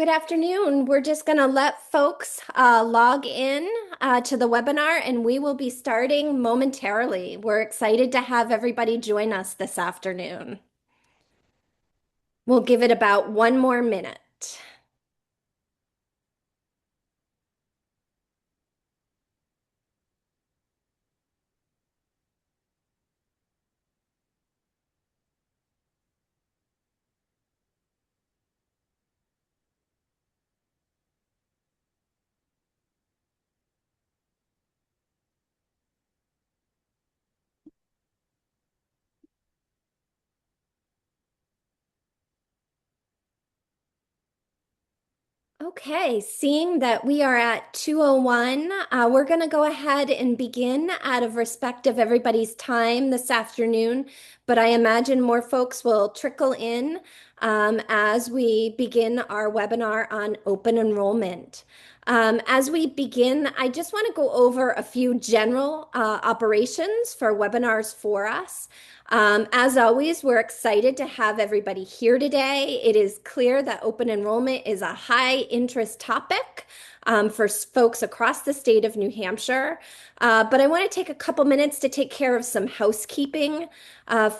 Good afternoon. We're just going to let folks log in to the webinar and we will be starting momentarily. We're excited to have everybody join us this afternoon. We'll give it about one more minute. Okay, seeing that we are at 2:01, we're going to go ahead and begin out of respect of everybody's time this afternoon, but I imagine more folks will trickle in as we begin our webinar on open enrollment. As we begin, I just want to go over a few general operations for webinars for us. As always, we're excited to have everybody here today. It is clear that open enrollment is a high interest topic for folks across the state of New Hampshire. But I want to take a couple minutes to take care of some housekeeping.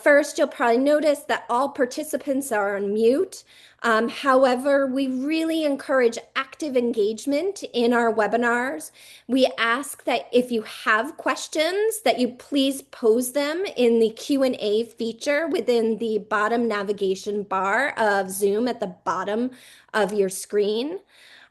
First, you'll probably notice that all participants are on mute. However, we really encourage active engagement in our webinars. We ask that if you have questions, that you please pose them in the Q&A feature within the bottom navigation bar of Zoom at the bottom of your screen.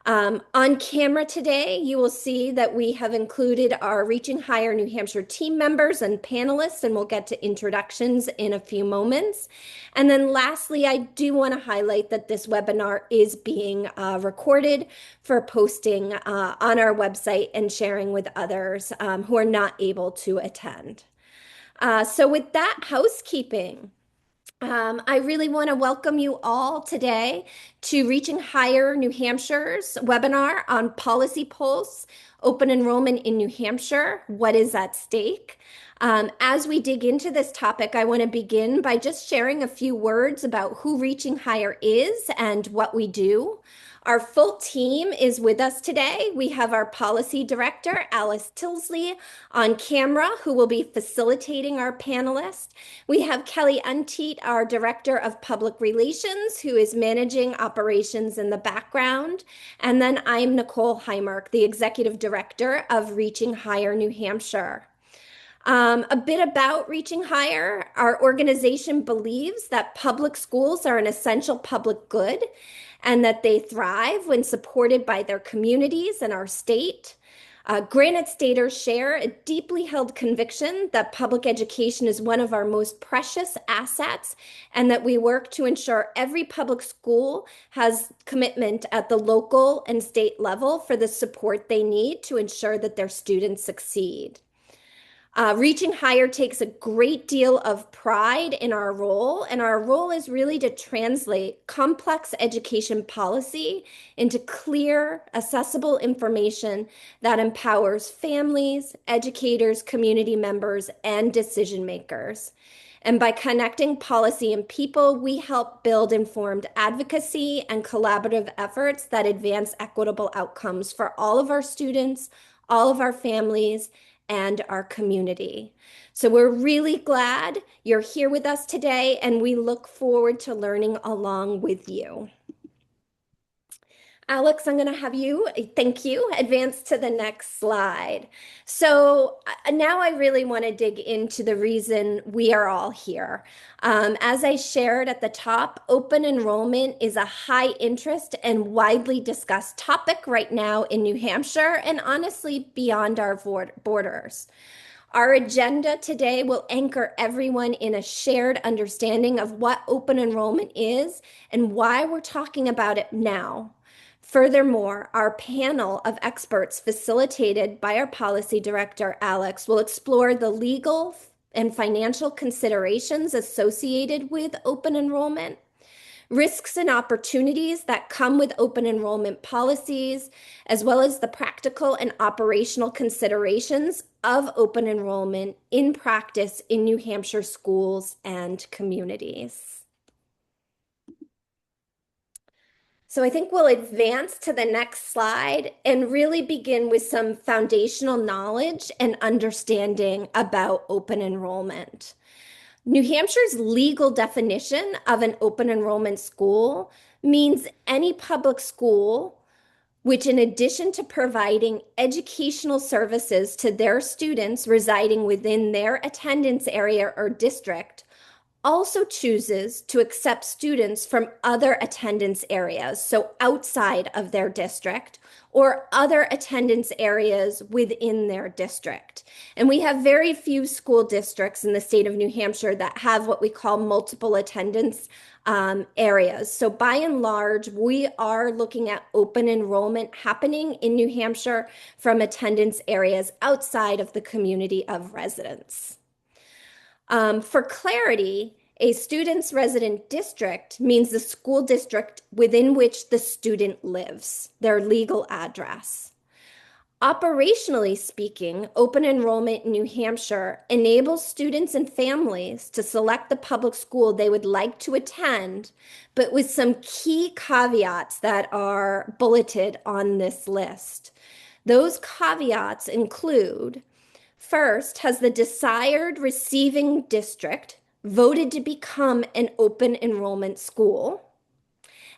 On camera today, you will see that we have included our Reaching Higher New Hampshire team members and panelists, and we'll get to introductions in a few moments. And then lastly, I do want to highlight that this webinar is being recorded for posting on our website and sharing with others who are not able to attend. So with that housekeeping, I really want to welcome you all today to Reaching Higher New Hampshire's webinar on Policy Pulse, Open Enrollment in New Hampshire, What is at Stake? As we dig into this topic, I want to begin by just sharing a few words about who Reaching Higher is and what we do. Our full team is with us today. We have our policy director, Alice Tilsley, on camera, who will be facilitating our panelists. We have Kelly Unteat, our director of public relations, who is managing operations in the background. And then I'm Nicole Heimark, the executive director of Reaching Higher New Hampshire. A bit about Reaching Higher. Our organization believes that public schools are an essential public good and that they thrive when supported by their communities and our state. Granite Staters share a deeply held conviction that public education is one of our most precious assets and that we work to ensure every public school has commitment at the local and state level for the support they need to ensure that their students succeed. Reaching Higher takes a great deal of pride in our role, and our role is really to translate complex education policy into clear, accessible information that empowers families, educators, community members, and decision makers. And by connecting policy and people, we help build informed advocacy and collaborative efforts that advance equitable outcomes for all of our students, all of our families, and our community. So we're really glad you're here with us today, and we look forward to learning along with you. Alex, I'm going to have you, thank you, advance to the next slide. So now I really want to dig into the reason we are all here. As I shared at the top, open enrollment is a high interest and widely discussed topic right now in New Hampshire and honestly beyond our borders. Our agenda today will anchor everyone in a shared understanding of what open enrollment is and why we're talking about it now. Furthermore, our panel of experts facilitated by our policy director, Alex, will explore the legal and financial considerations associated with open enrollment, risks and opportunities that come with open enrollment policies, as well as the practical and operational considerations of open enrollment in practice in New Hampshire schools and communities. So I think we'll advance to the next slide and really begin with some foundational knowledge and understanding about open enrollment. New Hampshire's legal definition of an open enrollment school means any public school which, in addition to providing educational services to their students residing within their attendance area or district, also chooses to accept students from other attendance areas, so outside of their district, or other attendance areas within their district. And we have very few school districts in the state of New Hampshire that have what we call multiple attendance areas. So by and large, we are looking at open enrollment happening in New Hampshire from attendance areas outside of the community of residents. For clarity, a student's resident district means the school district within which the student lives, their legal address. Operationally speaking, open enrollment in New Hampshire enables students and families to select the public school they would like to attend, but with some key caveats that are bulleted on this list. Those caveats include: first, has the desired receiving district voted to become an open enrollment school?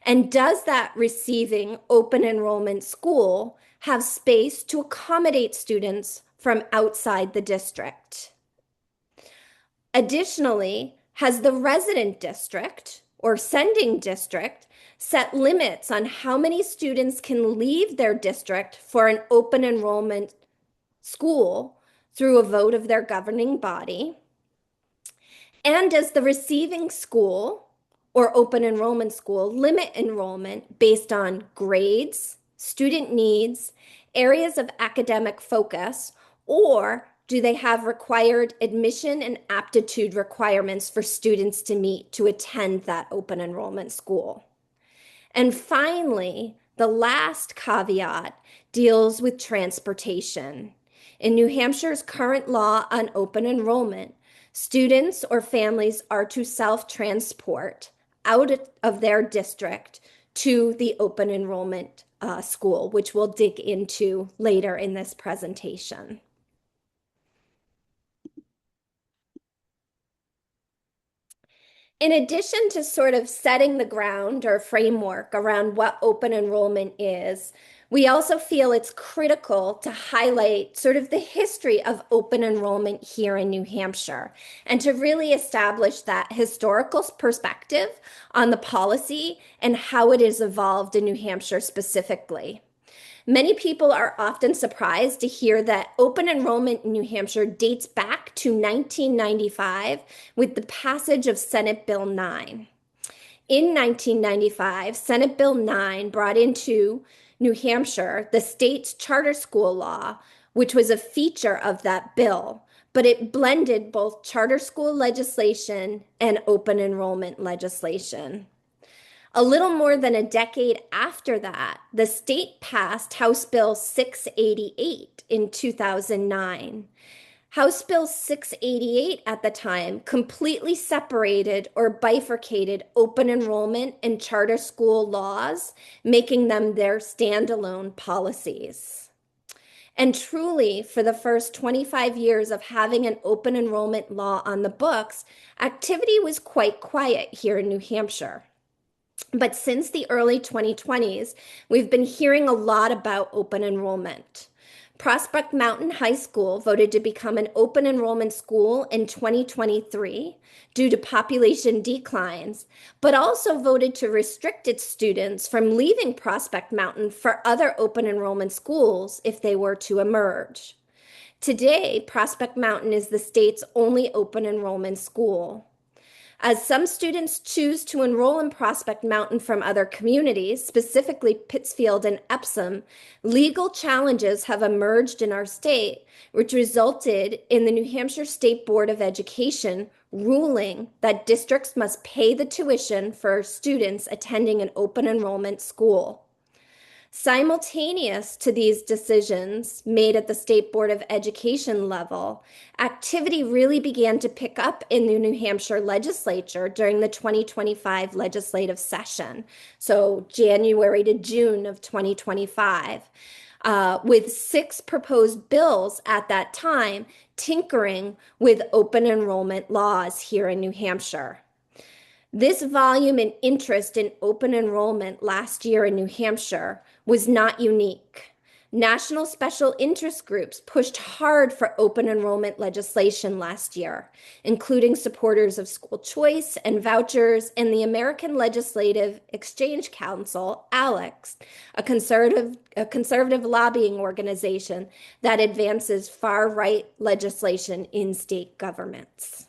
And does that receiving open enrollment school have space to accommodate students from outside the district? Additionally, has the resident district or sending district set limits on how many students can leave their district for an open enrollment school through a vote of their governing body? And does the receiving school or open enrollment school limit enrollment based on grades, student needs, areas of academic focus, or do they have required admission and aptitude requirements for students to meet to attend that open enrollment school? And finally, the last caveat deals with transportation. In New Hampshire's current law on open enrollment, students or families are to self-transport out of their district to the open enrollment school, which we'll dig into later in this presentation. In addition to sort of setting the ground or framework around what open enrollment is, we also feel it's critical to highlight sort of the history of open enrollment here in New Hampshire and to really establish that historical perspective on the policy and how it has evolved in New Hampshire specifically. Many people are often surprised to hear that open enrollment in New Hampshire dates back to 1995 with the passage of Senate Bill 9. In 1995, Senate Bill 9 brought into New Hampshire the state's charter school law, which was a feature of that bill, but it blended both charter school legislation and open enrollment legislation. A little more than a decade after that, the state passed House Bill 688 in 2009. House Bill 688 at the time completely separated or bifurcated open enrollment and charter school laws, making them their standalone policies. And truly, for the first 25 years of having an open enrollment law on the books, activity was quite quiet here in New Hampshire. But since the early 2020s, we've been hearing a lot about open enrollment. Prospect Mountain High School voted to become an open enrollment school in 2023 due to population declines, but also voted to restrict its students from leaving Prospect Mountain for other open enrollment schools if they were to emerge. Today, Prospect Mountain is the state's only open enrollment school. As some students choose to enroll in Prospect Mountain from other communities, specifically Pittsfield and Epsom, legal challenges have emerged in our state, which resulted in the New Hampshire State Board of Education ruling that districts must pay the tuition for students attending an open enrollment school. Simultaneous to these decisions made at the State Board of Education level, activity really began to pick up in the New Hampshire legislature during the 2025 legislative session, so January to June of 2025, with 6 proposed bills at that time tinkering with open enrollment laws here in New Hampshire. This volume and interest in open enrollment last year in New Hampshire was not unique. National special interest groups pushed hard for open enrollment legislation last year, including supporters of school choice and vouchers and the American Legislative Exchange Council, ALEX, a conservative lobbying organization that advances far-right legislation in state governments.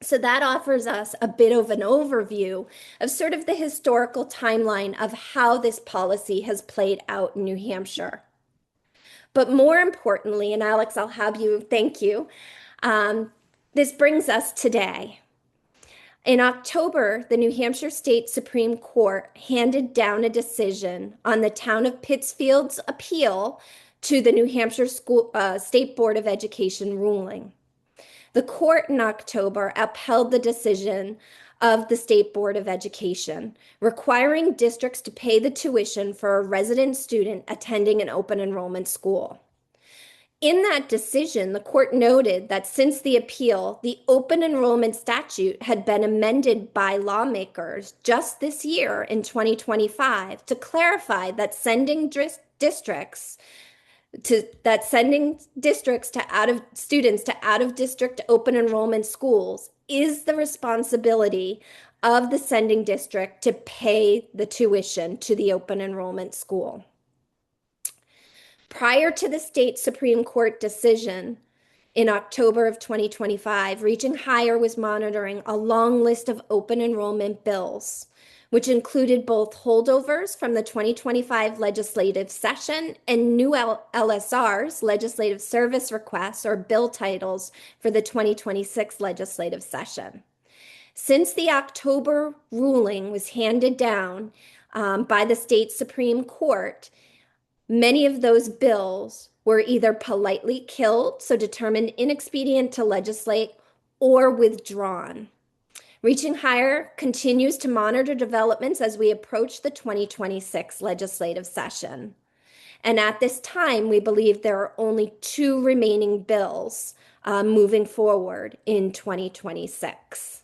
So that offers us a bit of an overview of sort of the historical timeline of how this policy has played out in New Hampshire. But more importantly, and Alex, I'll have you, thank you, this brings us today. In October, the New Hampshire State Supreme Court handed down a decision on the town of Pittsfield's appeal to the New Hampshire State Board of Education ruling. The court in October upheld the decision of the State Board of Education, requiring districts to pay the tuition for a resident student attending an open enrollment school. In that decision, the court noted that since the appeal, the open enrollment statute had been amended by lawmakers just this year in 2025 to clarify that sending districts to students to out of district open enrollment schools is the responsibility of the sending district to pay the tuition to the open enrollment school. Prior to the state Supreme Court decision in October of 2025, Reaching Higher was monitoring a long list of open enrollment bills, which included both holdovers from the 2025 legislative session and new LSRs, legislative service requests, or bill titles for the 2026 legislative session. Since the October ruling was handed down by the state Supreme Court, many of those bills were either politely killed, so determined inexpedient to legislate, or withdrawn. Reaching Higher continues to monitor developments as we approach the 2026 legislative session. And at this time, we believe there are only 2 remaining bills moving forward in 2026.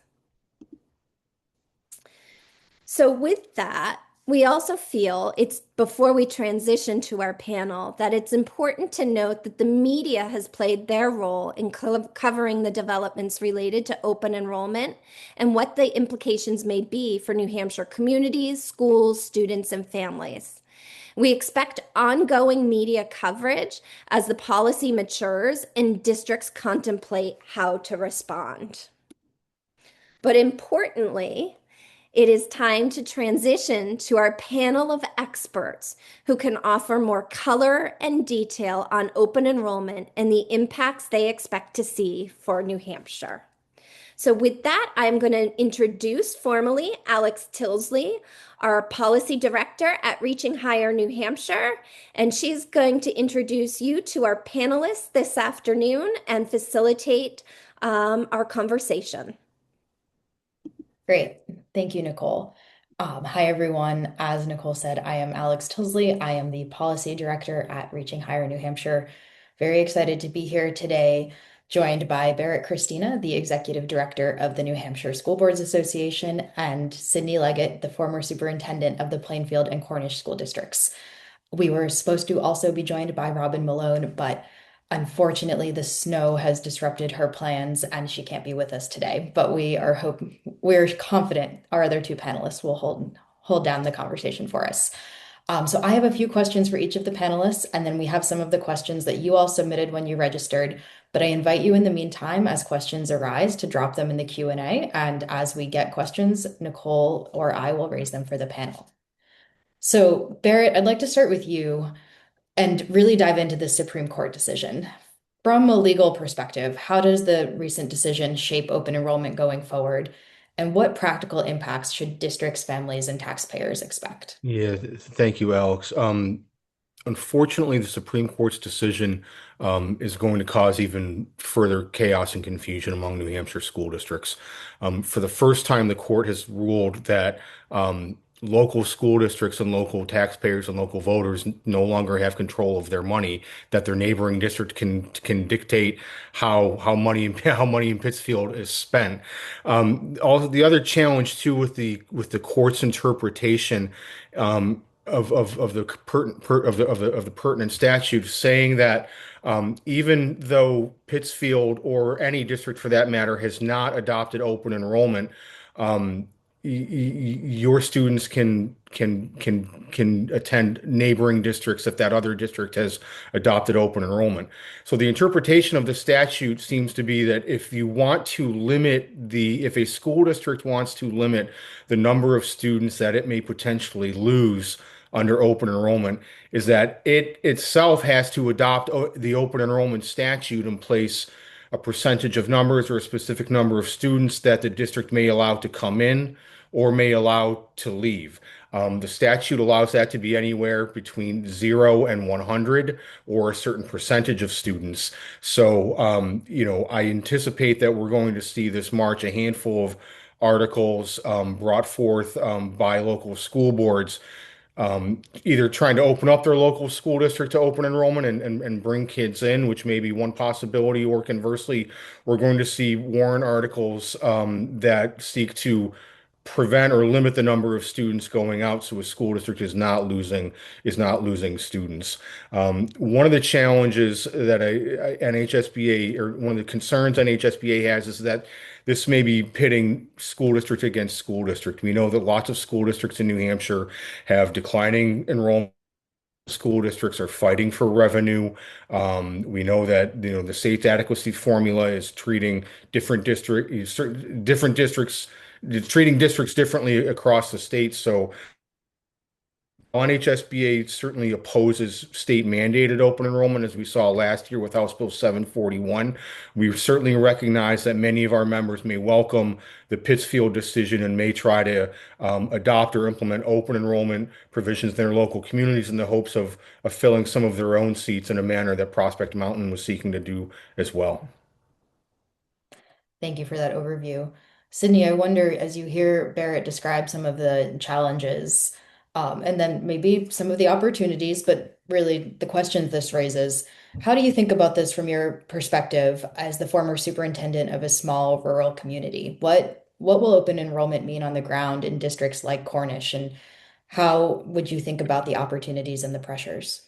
So with that, we also feel it's, before we transition to our panel, that it's important to note that the media has played their role in covering the developments related to open enrollment and what the implications may be for New Hampshire communities, schools, students, and families. We expect ongoing media coverage as the policy matures and districts contemplate how to respond. But importantly, it is time to transition to our panel of experts who can offer more color and detail on open enrollment and the impacts they expect to see for New Hampshire. So with that, I'm going to introduce formally Alex Tilsley, our policy director at Reaching Higher New Hampshire, and she's going to introduce you to our panelists this afternoon and facilitate our conversation. Great. Thank you, Nicole. Hi, everyone. As Nicole said, I am Alex Tilsley. I am the policy director at Reaching Higher New Hampshire. Very excited to be here today, joined by Barrett Christina, the executive director of the New Hampshire School Boards Association, and Sydney Leggett, the former superintendent of the Plainfield and Cornish school districts. We were supposed to also be joined by Robin Melone, but unfortunately, the snow has disrupted her plans and she can't be with us today, but we're confident our other 2 panelists will hold down the conversation for us. So I have a few questions for each of the panelists, and then we have some of the questions that you all submitted when you registered, but I invite you in the meantime, as questions arise, to drop them in the Q&A, and as we get questions, Nicole or I will raise them for the panel. So Barrett, I'd like to start with you and really dive into the Supreme Court decision. From a legal perspective, how does the recent decision shape open enrollment going forward? And what practical impacts should districts, families, and taxpayers expect? Yeah, thank you, Alex. Unfortunately, the Supreme Court's decision is going to cause even further chaos and confusion among New Hampshire school districts. For the first time, the court has ruled that local school districts and local taxpayers and local voters no longer have control of their money, that their neighboring district can dictate how money in Pittsfield is spent. Also, the other challenge too with the court's interpretation. Of the of the pertinent statute, saying that even though Pittsfield or any district for that matter has not adopted open enrollment, um, your students can attend neighboring districts if that other district has adopted open enrollment. So the interpretation of the statute seems to be that if a school district wants to limit the number of students that it may potentially lose under open enrollment, is that it itself has to adopt the open enrollment statute and place a percentage of numbers or a specific number of students that the district may allow to come in or may allow to leave. The statute allows that to be anywhere between 0 and 100 or a certain percentage of students. So, I anticipate that we're going to see this March a handful of articles brought forth by local school boards, either trying to open up their local school district to open enrollment and bring kids in, which may be one possibility, or conversely, we're going to see warrant articles that seek to prevent or limit the number of students going out so a school district is not losing students. One of the challenges that NHSBA, or one of the concerns NHSBA has, is that this may be pitting school district against school district. We know that lots of school districts in New Hampshire have declining enrollment. School districts are fighting for revenue. We know that the state's adequacy formula is treating different districts, treating districts differently across the state. So NHSBA certainly opposes state mandated open enrollment, as we saw last year with House Bill 741. We certainly recognize that many of our members may welcome the Pittsfield decision and may try to adopt or implement open enrollment provisions in their local communities in the hopes of filling some of their own seats in a manner that Prospect Mountain was seeking to do as well. Thank you for that overview. Sydney, I wonder, as you hear Barrett describe some of the challenges, and then maybe some of the opportunities, but really the questions this raises, how do you think about this from your perspective as the former superintendent of a small rural community? What will open enrollment mean on the ground in districts like Cornish, and how would you think about the opportunities and the pressures?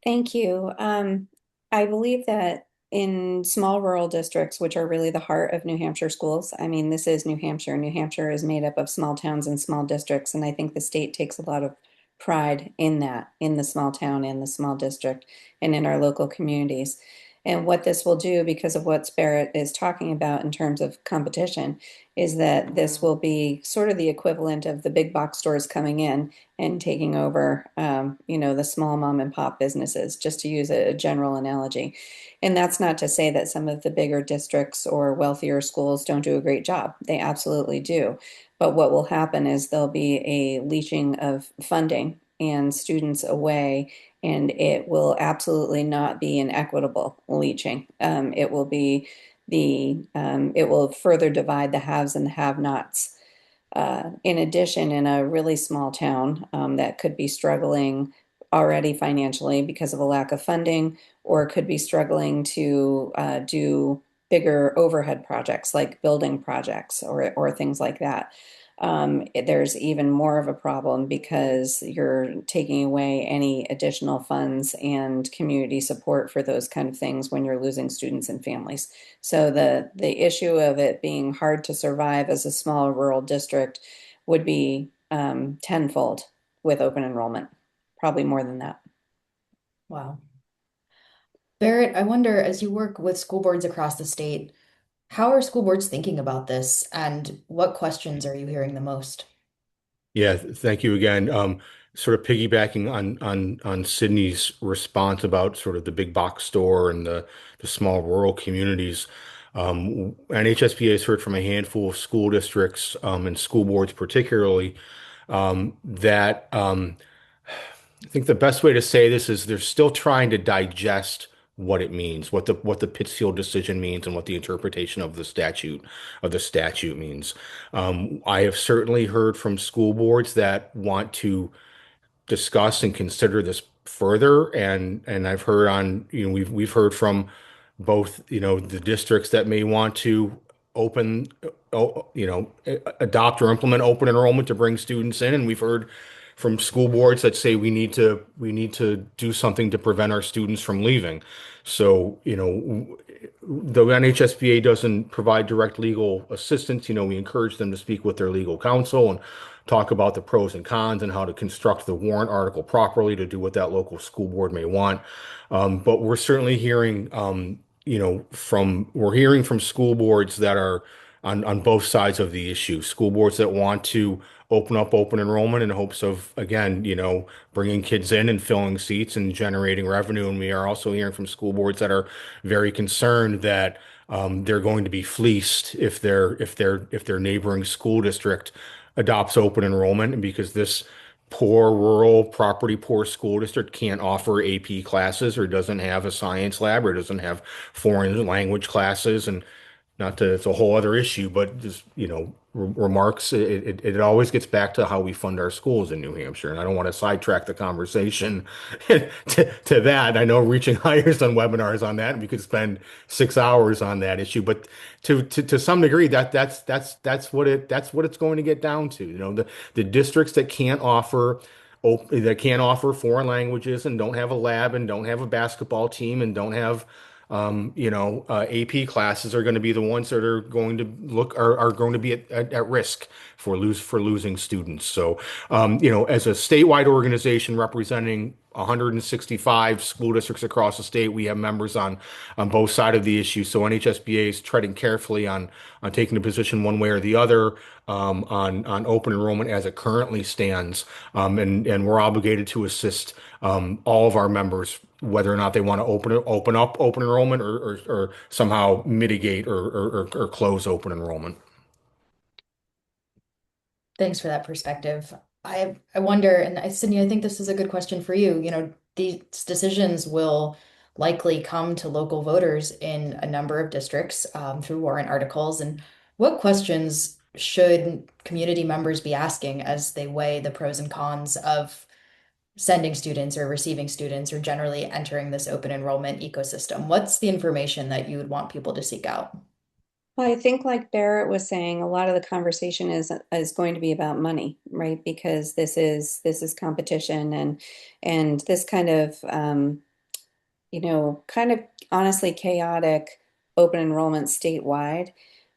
Thank you. I believe that in small rural districts, which are really the heart of New Hampshire schools, I mean, this is New Hampshire. New Hampshire is made up of small towns and small districts, and I think the state takes a lot of pride in that, in the small town and the small district, and in our local communities. And what this will do, because of what Barrett is talking about in terms of competition, is that this will be sort of the equivalent of the big box stores coming in and taking over, the small mom and pop businesses, just to use a general analogy. And that's not to say that some of the bigger districts or wealthier schools don't do a great job. They absolutely do. But what will happen is there'll be a leaching of funding and students away, and it will absolutely not be an equitable leaching. It will be it will further divide the haves and the have-nots. In addition, in a really small town that could be struggling already financially because of a lack of funding, or could be struggling to do bigger overhead projects like building projects or things like that. There's even more of a problem because you're taking away any additional funds and community support for those kind of things when you're losing students and families. So the issue of it being hard to survive as a small rural district would be tenfold with open enrollment, probably more than that. Wow. Barrett, I wonder, as you work with school boards across the state, how are school boards thinking about this, and what questions are you hearing the most? Yeah, thank you again. Sort of piggybacking on Sydney's response about sort of the big box store and the small rural communities. NHSBA has heard from a handful of school districts and school boards particularly that I think the best way to say this is they're still trying to digest what it means, what the Pittsfield decision means, and what the interpretation of the statute means. I have certainly heard from school boards that want to discuss and consider this further, and I've heard on, we've heard from both, the districts that may want to open, adopt or implement open enrollment to bring students in, and we've heard from school boards that say we need to do something to prevent our students from leaving. So, the NHSBA doesn't provide direct legal assistance. We encourage them to speak with their legal counsel and talk about the pros and cons and how to construct the warrant article properly to do what that local school board may want. But we're certainly hearing, we're hearing from school boards that are on both sides of the issue. School boards that want to open up open enrollment in hopes of, again, bringing kids in and filling seats and generating revenue. And we are also hearing from school boards that are very concerned that they're going to be fleeced if their neighboring school district adopts open enrollment, and because this poor rural property poor school district can't offer AP classes or doesn't have a science lab or doesn't have foreign language classes. And not to, it's a whole other issue, but just, remarks, it always gets back to how we fund our schools in New Hampshire. And I don't want to sidetrack the conversation to that. I know Reaching Higher's done webinars on that, and we could spend 6 hours on that issue. But to some degree, that's what it's going to get down to. The districts that can't offer foreign languages and don't have a lab and don't have a basketball team and don't have AP classes are going to be the ones that are going to are going to be at risk for losing students. So, as a statewide organization representing 165 school districts across the state, we have members on both sides of the issue. So NHSBA is treading carefully on taking a position one way or the other on open enrollment as it currently stands, and we're obligated to assist all of our members, whether or not they want to open up open enrollment or somehow mitigate or close open enrollment. Thanks for that perspective. I wonder, and Sydney, I think this is a good question for you. These decisions will likely come to local voters in a number of districts through warrant articles. And what questions should community members be asking as they weigh the pros and cons of sending students or receiving students or generally entering this open enrollment ecosystem? What's the information that you would want people to seek out? Well, I think like Barrett was saying, a lot of the conversation is going to be about money, right? Because this is competition and this kind of kind of honestly chaotic open enrollment statewide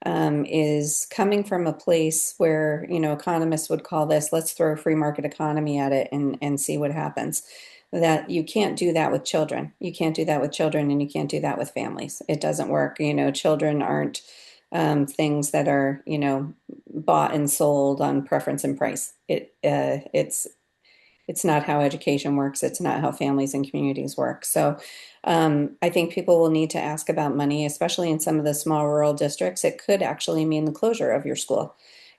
is coming from a place where, economists would call this, let's throw a free market economy at it and see what happens. That you can't do that with children. You can't do that with children and you can't do that with families. It doesn't work. Children aren't things that are, bought and sold on preference and price. It's not how education works. It's not how families and communities work. So I think people will need to ask about money, especially in some of the small rural districts. It could actually mean the closure of your school.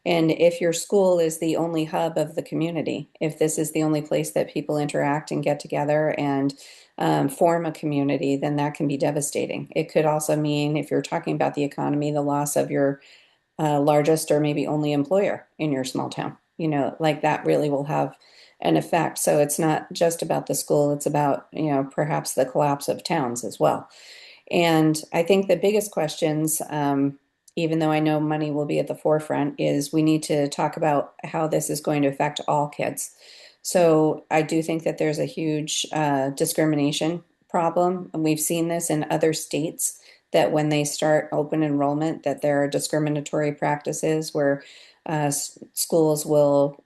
And if your school is the only hub of the community, if this is the only place that people interact and get together and form a community, then that can be devastating. It could also mean, if you're talking about the economy, the loss of your largest or maybe only employer in your small town. Like that really will have an effect. So it's not just about the school, it's about, perhaps the collapse of towns as well. And I think the biggest questions, even though I know money will be at the forefront, is we need to talk about how this is going to affect all kids. So I do think that there's a huge discrimination problem, and we've seen this in other states, that when they start open enrollment, that there are discriminatory practices where schools will,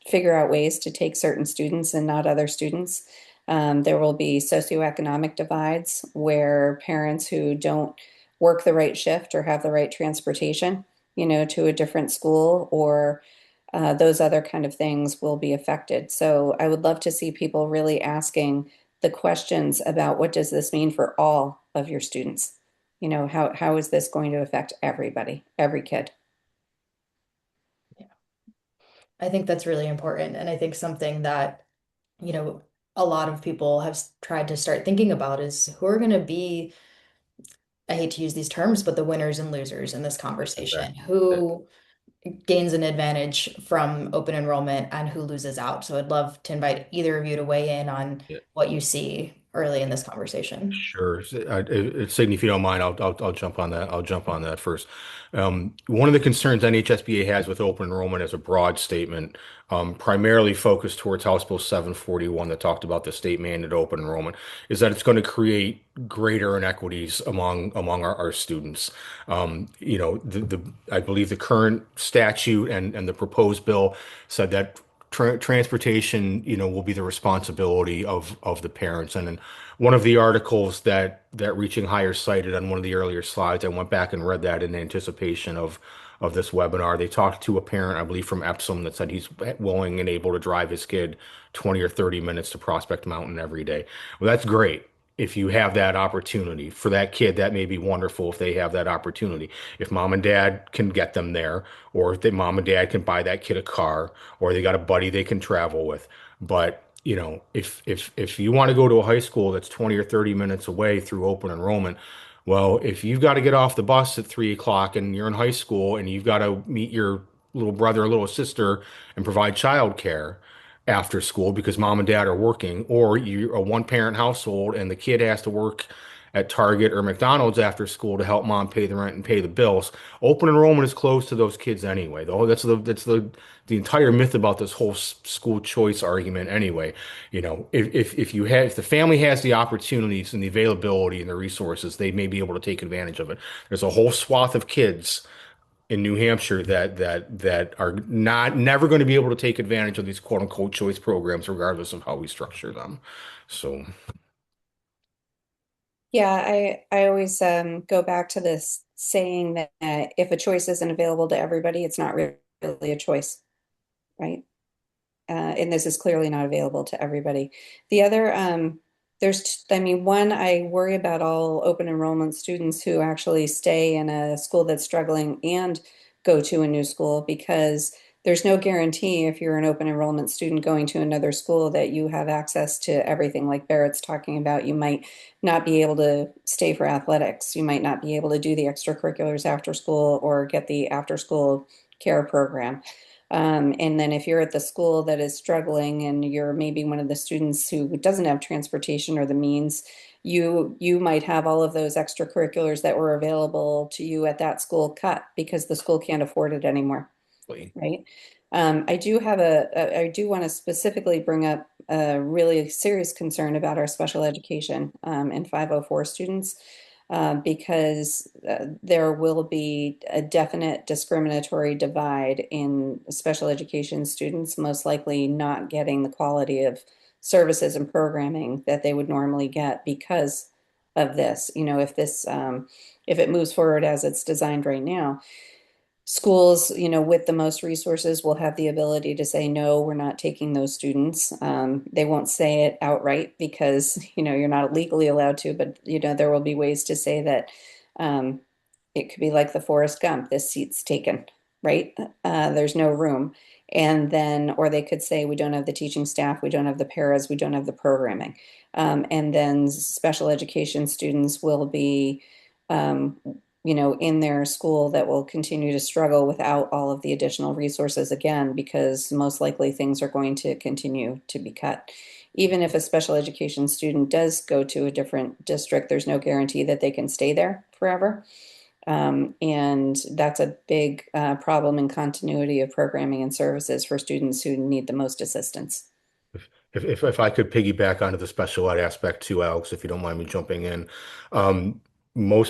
figure out ways to take certain students and not other students. There will be socioeconomic divides where parents who don't work the right shift or have the right transportation, to a different school or those other kind of things will be affected. So I would love to see people really asking the questions about what does this mean for all of your students? How is this going to affect everybody, every kid? Yeah. I think that's really important. And I think something that, you know, a lot of people have tried to start thinking about is who are going to be, I hate to use these terms, but the winners and losers in this conversation. Exactly. Who gains an advantage from open enrollment and who loses out? So I'd love to invite either of you to weigh in on Yeah. what you see early in this conversation. Sure. Sydney, if you don't mind, I'll jump on that. I'll jump on that first. One of the concerns NHSBA has with open enrollment as a broad statement, primarily focused towards House Bill 741 that talked about the state mandated open enrollment, is that it's going to create greater inequities among our students. I believe the current statute and the proposed bill said that transportation, will be the responsibility of the parents. And then one of the articles that Reaching Higher cited on one of the earlier slides, I went back and read that in anticipation of this webinar. They talked to a parent, I believe from Epsom, that said he's willing and able to drive his kid 20 or 30 minutes to Prospect Mountain every day. Well, that's great. If you have that opportunity for that kid, that may be wonderful if they have that opportunity. If mom and dad can get them there, or if mom and dad can buy that kid a car, or they got a buddy they can travel with. But if you want to go to a high school that's 20 or 30 minutes away through open enrollment, well, if you've got to get off the bus at 3 o'clock and you're in high school and you've got to meet your little brother or little sister and provide childcare after school because mom and dad are working, or you're a one-parent household and the kid has to work at Target or McDonald's after school to help mom pay the rent and pay the bills. Open enrollment is closed to those kids anyway. Though that's the entire myth about this whole school choice argument anyway. If the family has the opportunities and the availability and the resources, they may be able to take advantage of it. There's a whole swath of kids in New Hampshire that are not never going to be able to take advantage of these quote unquote choice programs, regardless of how we structure them. So, Yeah, I always go back to this saying that if a choice isn't available to everybody, it's not really a choice, right? And this is clearly not available to everybody. The other, I mean, one, I worry about all open enrollment students who actually stay in a school that's struggling and go to a new school because there's no guarantee if you're an open enrollment student going to another school that you have access to everything like Barrett's talking about. You might not be able to stay for athletics. You might not be able to do the extracurriculars after school or get the after school care program. And then if you're at the school that is struggling and you're maybe one of the students who doesn't have transportation or the means, you might have all of those extracurriculars that were available to you at that school cut because the school can't afford it anymore, right? I do want to specifically bring up a really serious concern about our special education and 504 students because there will be a definite discriminatory divide in special education students, most likely not getting the quality of services and programming that they would normally get because of this. If it moves forward as it's designed right now, schools, with the most resources will have the ability to say, no, we're not taking those students. They won't say it outright because, you're not legally allowed to, but, there will be ways to say that um, it could be like the Forrest Gump, this seat's taken, right? There's no room. And then, or they could say, we don't have the teaching staff, we don't have the paras, we don't have the programming. And then special education students will be um, in their school that will continue to struggle without all of the additional resources again, because most likely things are going to continue to be cut. Even if a special education student does go to a different district, there's no guarantee that they can stay there forever. And that's a big problem in continuity of programming and services for students who need the most assistance. if I could piggyback onto the special ed aspect too, Alex, if you don't mind me jumping in. Um, Many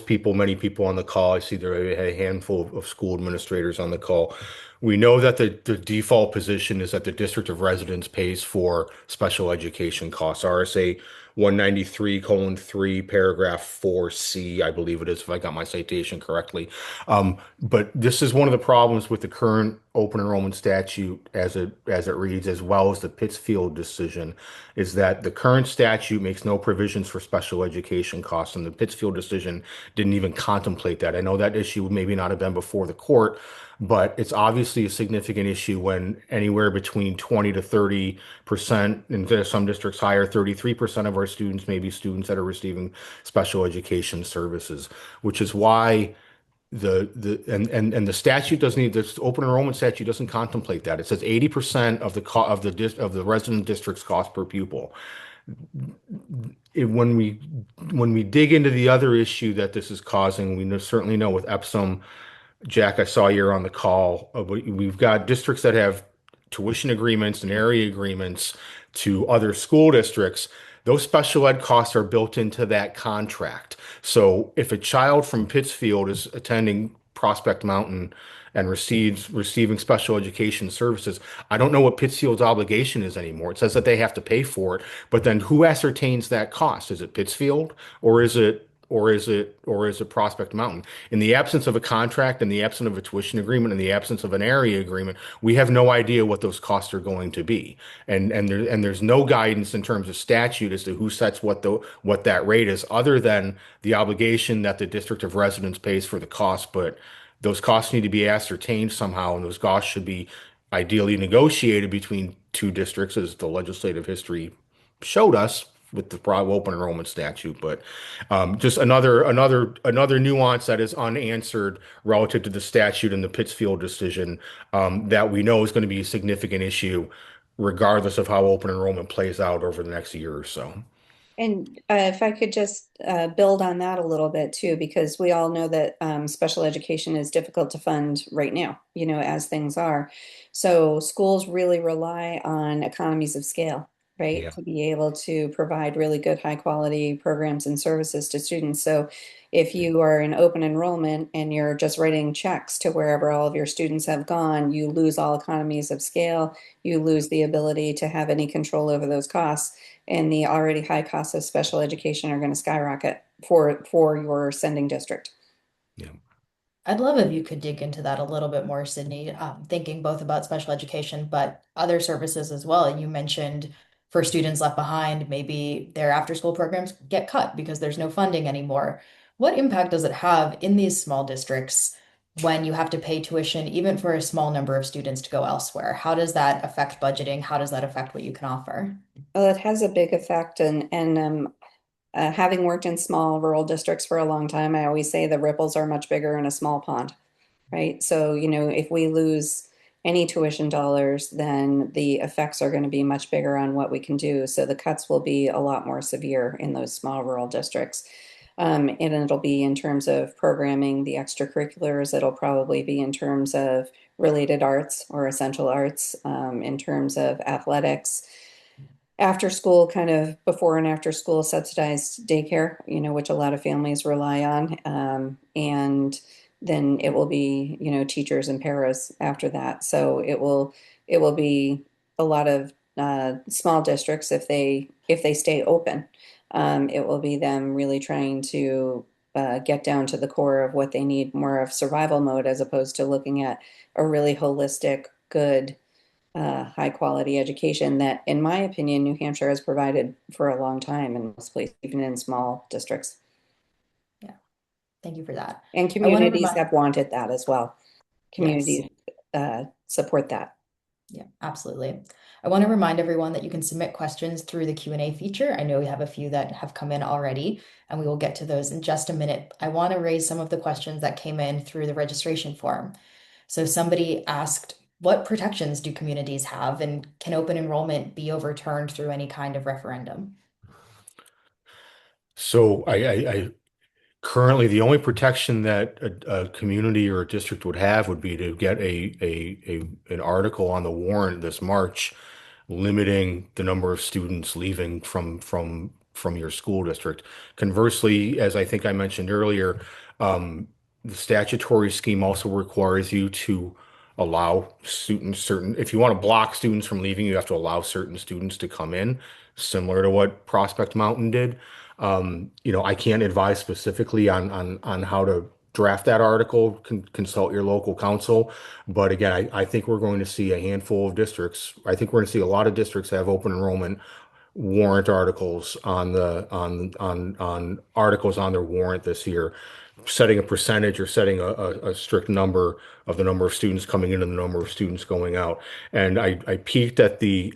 people on the call, I see there are a handful of school administrators on the call. We know that the default position is that the district of residence pays for special education costs. RSA 193:3, paragraph 4C, I believe it is, if I got my citation correctly. But this is one of the problems with the current open enrollment statute as it reads, as well as the Pittsfield decision, is that the current statute makes no provisions for special education costs, and the Pittsfield decision didn't even contemplate that. I know that issue would maybe not have been before the court, but it's obviously a significant issue when anywhere between 20 to 30%, and some districts higher, 33% of our students may be students that are receiving special education services, which is why and the statute doesn't need this open enrollment statute doesn't contemplate that. It says 80% of of the resident district's cost per pupil. When we dig into the other issue that this is causing, certainly know with Epsom, Jack, I saw you're on the call. We've got districts that have tuition agreements and area agreements to other school districts. Those special ed costs are built into that contract. So if a child from Pittsfield is attending Prospect Mountain and receiving special education services, I don't know what Pittsfield's obligation is anymore. It says that they have to pay for it, but then who ascertains that cost? Is it Pittsfield or is it Prospect Mountain? In the absence of a contract, in the absence of a tuition agreement, in the absence of an area agreement, we have no idea what those costs are going to be. And there's no guidance in terms of statute as to who sets what that rate is, other than the obligation that the district of residence pays for the cost. But those costs need to be ascertained somehow, and those costs should be ideally negotiated between two districts, as the legislative history showed us with the open enrollment statute. But just another nuance that is unanswered relative to the statute and the Pittsfield decision, that we know is going to be a significant issue, regardless of how open enrollment plays out over the next year or so. And if I could just build on that a little bit too, because we all know that special education is difficult to fund right now, as things are. So schools really rely on economies of scale, right, Yeah. to be able to provide really good, high quality programs and services to students. So if you are in open enrollment and you're just writing checks to wherever all of your students have gone, you lose all economies of scale. You lose the ability to have any control over those costs, and the already high costs of special education are going to skyrocket for your sending district. Yeah. I'd love if you could dig into that a little bit more, Sydney, thinking both about special education, but other services as well. You mentioned for students left behind, maybe their after school programs get cut because there's no funding anymore. What impact does it have in these small districts when you have to pay tuition, even for a small number of students to go elsewhere? How does that affect budgeting? How does that affect what you can offer? Well, it has a big effect, and having worked in small rural districts for a long time, I always say the ripples are much bigger in a small pond, right? So, if we lose any tuition dollars, then the effects are going to be much bigger on what we can do. So the cuts will be a lot more severe in those small rural districts. And it'll be in terms of programming, the extracurriculars. It'll probably be in terms of related arts or essential arts, in terms of athletics, after school, kind of before and after school subsidized daycare, which a lot of families rely on. And then it will be, teachers and paras after that. So it will be a lot of small districts if they stay open. It will be them really trying to get down to the core of what they need, more of survival mode, as opposed to looking at a really holistic, good, high quality education that, in my opinion, New Hampshire has provided for a long time in most places, even in small districts. Yeah, thank you for that. And I want to communities remind, have wanted that as well. yes. Communities support that. Yeah, absolutely. I want to remind everyone that you can submit questions through the Q&A feature. I know we have a few that have come in already, and we will get to those in just a minute. I want to raise some of the questions that came in through the registration form. So somebody asked, what protections do communities have, and can open enrollment be overturned through any kind of referendum? So I currently, the only protection that a community or a district would have would be to get an article on the warrant this March limiting the number of students leaving from your school district. Conversely, as I think I mentioned earlier, the statutory scheme also requires you to allow students certain, if you want to block students from leaving, you have to allow certain students to come in, similar to what Prospect Mountain did. I can't advise specifically on how to draft that article, consult your local council. But again, I think we're going to see a handful of districts. I think we're going to see a lot of districts have open enrollment warrant articles on articles on their warrant this year, setting a percentage or setting a strict number of the number of students coming in and the number of students going out. And I peeked at the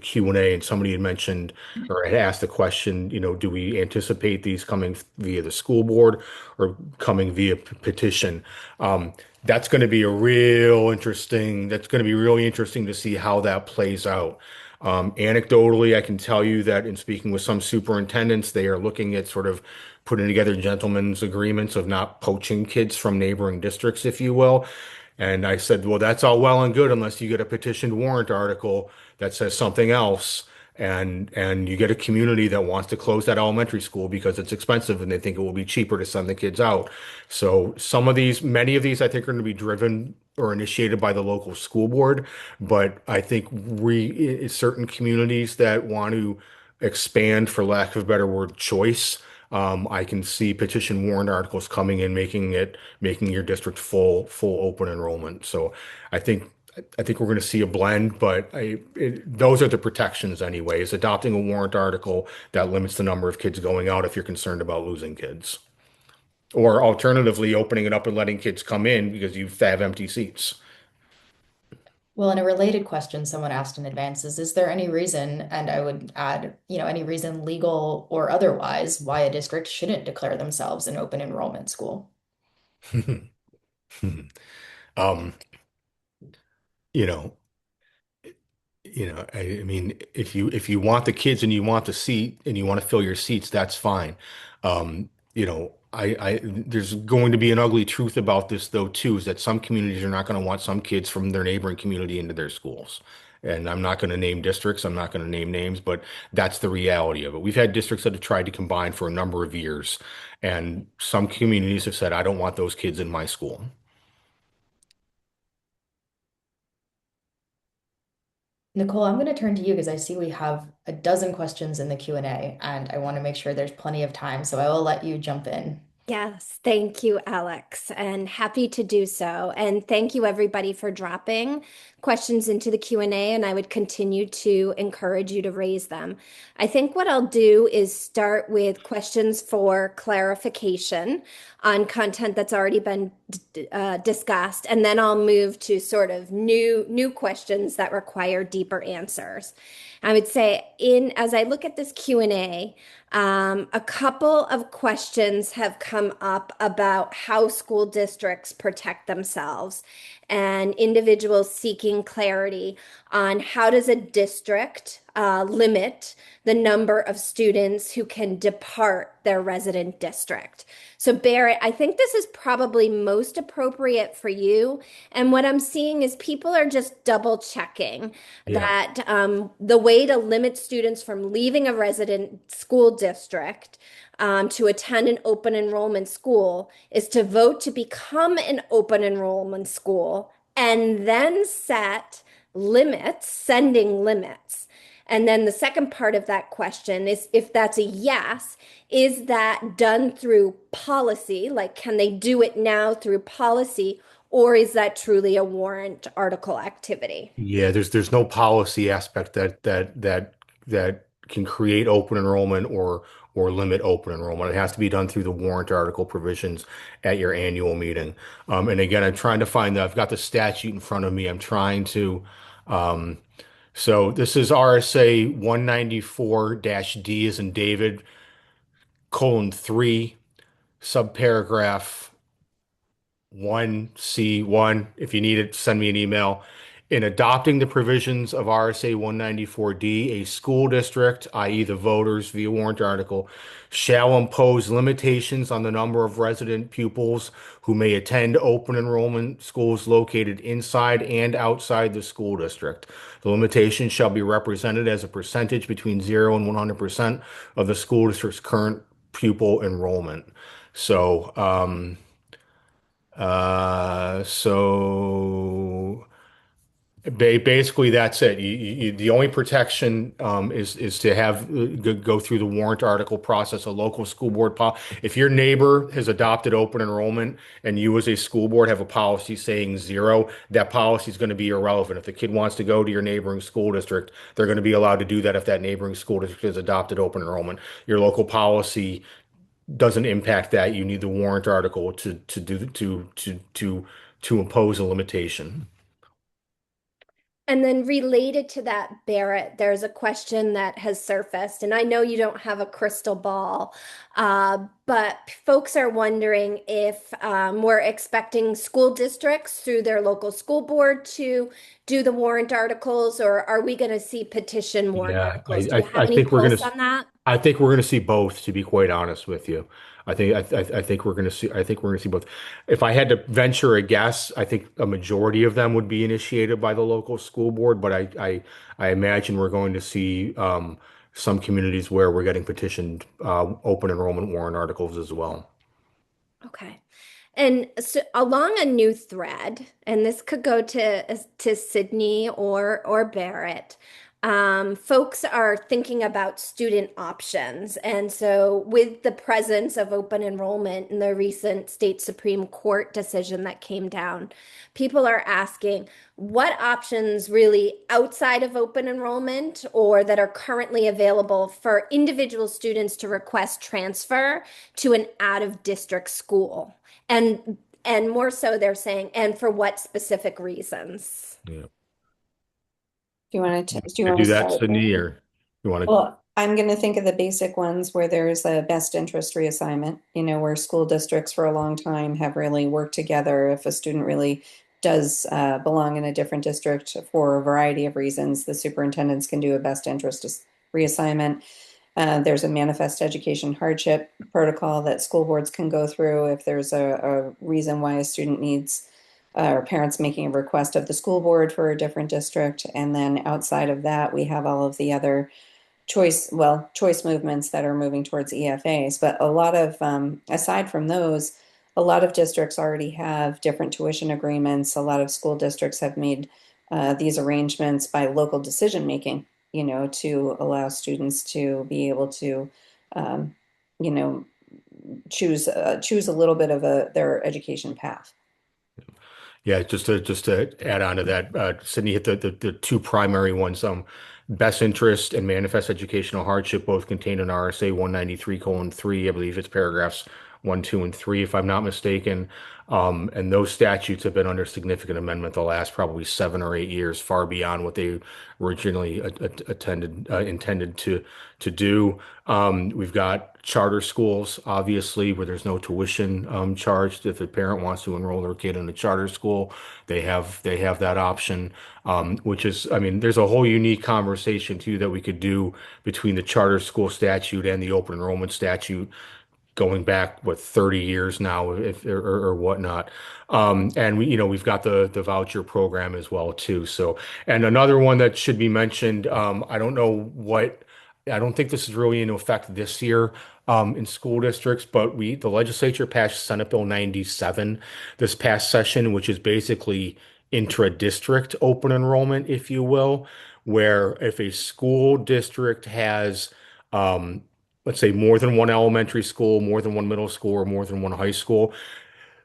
Q&A, and somebody had mentioned or had asked the question, do we anticipate these coming via the school board or coming via petition? That's going to be that's going to be really interesting to see how that plays out. Anecdotally, I can tell you that in speaking with some superintendents, they are looking at sort of putting together gentlemen's agreements of not poaching kids from neighboring districts, if you will. And I said, well, that's all well and good unless you get a petitioned warrant article that says something else. And you get a community that wants to close that elementary school because it's expensive and they think it will be cheaper to send the kids out. So many of these, I think, are going to be driven or initiated by the local school board. But I think certain communities that want to expand, for lack of a better word, choice. I can see petition warrant articles coming in, making your district full open enrollment. So I think I think we're going to see a blend, but those are the protections anyways. Adopting a warrant article that limits the number of kids going out if you're concerned about losing kids. Or alternatively, opening it up and letting kids come in because you have empty seats. Well, in a related question someone asked in advance is there any reason, and I would add, any reason legal or otherwise, why a district shouldn't declare themselves an open enrollment school? Um, you know, I mean, if you want the kids and you want the seat and you want to fill your seats, that's fine. There's going to be an ugly truth about this though too, is that some communities are not going to want some kids from their neighboring community into their schools. And I'm not going to name districts, I'm not going to name names, but that's the reality of it. We've had districts that have tried to combine for a number of years, and some communities have said, I don't want those kids in my school. Nicole, I'm going to turn to you because I see we have a dozen questions in the Q&A, and I want to make sure there's plenty of time, so I will let you jump in. Yes, thank you, Alex, and happy to do so. And thank you, everybody, for dropping questions into the Q&A, and I would continue to encourage you to raise them. I think what I'll do is start with questions for clarification on content that's already been discussed, and then I'll move to sort of new questions that require deeper answers. I would say as I look at this Q&A, a couple of questions have come up about how school districts protect themselves and individuals seeking clarity on how does a district limit the number of students who can depart their resident district. So Barrett, I think this is probably most appropriate for you. And what I'm seeing is people are just double checking Yeah. that the way to limit students from leaving a resident school district to attend an open enrollment school is to vote to become an open enrollment school and then set limits, sending limits. And then the second part of that question is if that's a yes, is that done through policy? Like, can they do it now through policy, or is that truly a warrant article activity? Yeah, there's no policy aspect that can create open enrollment or limit open enrollment. It has to be done through the warrant article provisions at your annual meeting. And again, I'm trying to find I've got the statute in front of me. I'm trying to so this is RSA 194-D as in David, colon 3, subparagraph 1C1. If you need it, send me an email. In adopting the provisions of RSA 194-D, a school district, i.e. the voters via warrant article, shall impose limitations on the number of resident pupils who may attend open enrollment schools located inside and outside the school district. The limitation shall be represented as a percentage between 0 and 100% of the school district's current pupil enrollment. So, So basically that's it. The only protection is to have go through the warrant article process, a local school board If your neighbor has adopted open enrollment and you as a school board have a policy saying zero, that policy is going to be irrelevant. If the kid wants to go to your neighboring school district, they're going to be allowed to do that if that neighboring school district has adopted open enrollment. Your local policy doesn't impact that. You need the warrant article to impose a limitation. And then related to that, Barrett, there's a question that has surfaced, and I know you don't have a crystal ball, but folks are wondering if we're expecting school districts through their local school board to do the warrant articles, or are we going to see petition warrant Yeah, articles? Do you have I any think we're gonna pulse on that? I think we're gonna see both, to be quite honest with you. I think we're gonna see both. If I had to venture a guess, I think a majority of them would be initiated by the local school board, but I imagine we're going to see some communities where we're getting petitioned open enrollment warrant articles as well. Okay. And so along a new thread, and this could go to Sydney or Barrett, folks are thinking about student options. And so with the presence of open enrollment in the recent state Supreme Court decision that came down, people are asking what options really outside of open enrollment or that are currently available for individual students to request transfer to an out of district school. And more so they're saying, and for what specific reasons? Yeah. Do you To want to do that, start? Sydney, or you want to? Well, I'm going to think of the basic ones where there's a best interest reassignment, where school districts for a long time have really worked together. If a student really does belong in a different district for a variety of reasons, the superintendents can do a best interest reassignment. There's a manifest education hardship protocol that school boards can go through if there's a reason why a student needs or parents making a request of the school board for a different district. And then outside of that, we have all of the other choice movements that are moving towards EFAs. But a lot of, aside from those, a lot of districts already have different tuition agreements. A lot of school districts have made these arrangements by local decision making, to allow students to be able to, um, you know, choose a little bit of their education path. Yeah, just to add on to that, Sydney hit the two primary ones. Best interest and manifest educational hardship both contained in RSA 193:3. I believe it's paragraphs 1, 2, and 3, if I'm not mistaken. And those statutes have been under significant amendment the last probably 7 or 8 years, far beyond what they originally intended to do. We've got charter schools, obviously, where there's no tuition charged. If a parent wants to enroll their kid in a charter school, they have that option, which is, I mean, there's a whole unique conversation too that we could do between the charter school statute and the open enrollment statute going back, what, 30 years now, if or whatnot. And we've got the voucher program as well too. So, and another one that should be mentioned, I don't think this is really in effect this year in school districts, but the legislature passed Senate Bill 97 this past session, which is basically intra-district open enrollment, if you will, where if a school district has let's say more than one elementary school, more than one middle school, or more than one high school,